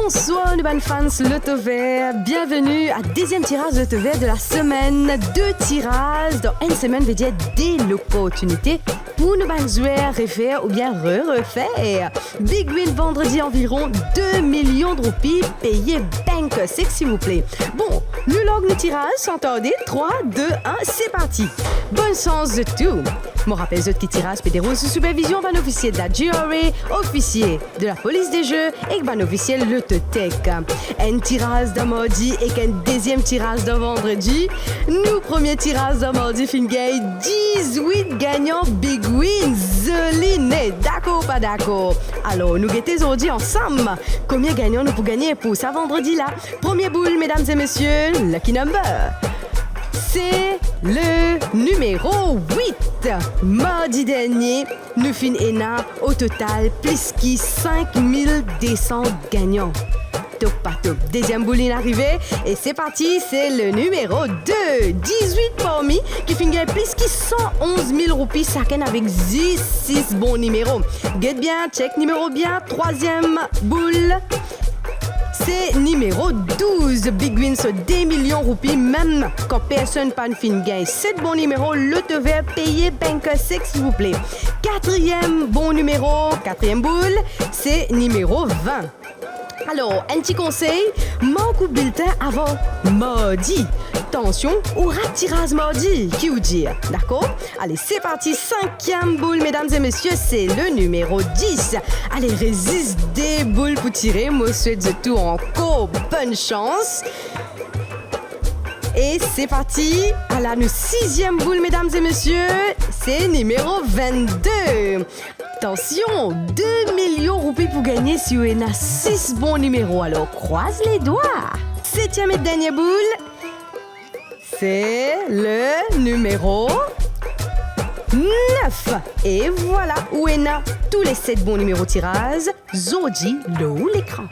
Bonsoir les bonnes fans Loto Vert, bienvenue à deuxième tirage Loto Vert de la semaine. 2 tirages dans une semaine veut dire des opportunités pour nous jouer, refaire ou bien refaire. Big win vendredi environ 2 millions de roupies payés Bank 6 s'il vous plaît. Bon, nous log le tirage sans tarder. 3, 2, 1, c'est parti. Bonne chance de tout. Mon rappel qui tirage peut dérouler sous supervision d'un officier de la GRA, officier de la police des jeux et d'un officier de l'autotech. Un tirage de mardi et qu'un deuxième tirage de vendredi. Nous, premier tirage de mardi, Fingay, 18 gagnants Big Win, Zoliné. D'accord, pas d'accord. Alors, nous guettons aujourd'hui ensemble. Combien gagnants nous pouvons gagner pour ça vendredi là? Premier boule, mesdames et messieurs, lucky number. C'est le numéro 8. Mardi dernier, nous finissons au total plus que 5200 gagnants. Top pas top. Deuxième bouline arrivée et c'est parti, c'est le numéro 2. 18 parmi qui finit plus que 111 000 roupies chacun avec 6 bons numéros. Get bien, check numéro bien. Troisième boule. C'est numéro 12. Big win sur 2 millions de roupies, même quand personne n'a pas de fin gain. 7 bons numéros, Loto Vert payé Bank 6, s'il vous plaît. Quatrième bon numéro, quatrième boule, c'est numéro 20. Alors, un petit conseil, manque au bulletin avant mardi. Attention, au tirage mardi, qui vous dit, d'accord? Allez, c'est parti, 5e boule, mesdames et messieurs, c'est le numéro 10. Allez, résiste des boules pour tirer, moi souhaite de tout encore, bonne chance. Et c'est parti, à la 6e boule, mesdames et messieurs, c'est numéro 22. Attention, 2 millions de roupies pour gagner si vous avez 6 bons numéros, alors croise les doigts. 7e et dernière boule. C'est le numéro 9. Et voilà, où est tous les 7 bons numéros tirage. Zodi, le haut l'écran.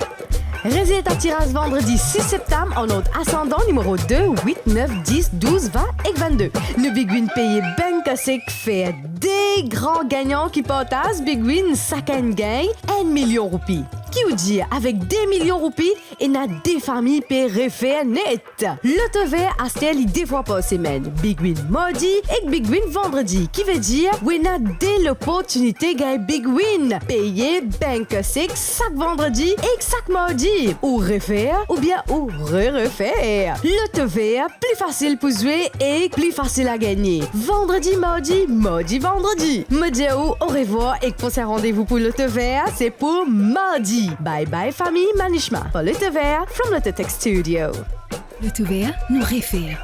Résultat tirage vendredi 6 septembre en ordre ascendant numéro 2, 8, 9, 10, 12, 20 et 22. Le Big Win payé Bank 6 fait des grands gagnants qui partagent Big Win chacun gagne 1 million de roupies. Qui vous dit, avec 2 millions de roupies, il y a des familles qui refaire net. Loto Vert a stélé 2 fois par semaine. Big Win mardi et Big Win vendredi. Qui veut dire, vous avez dès l'opportunité de gagner Big Win. Payer Bank 6 chaque vendredi et chaque mardi. Ou refaire, ou bien ou refaire. Loto Vert, plus facile pour jouer et plus facile à gagner. Vendredi, mardi, vendredi. Me dire au revoir et pour ce rendez-vous pour Loto Vert, c'est pour mardi. Bye bye famille Manishma. Pour Loto Vert from Loto Tech Studio. Loto Vert nous réfère.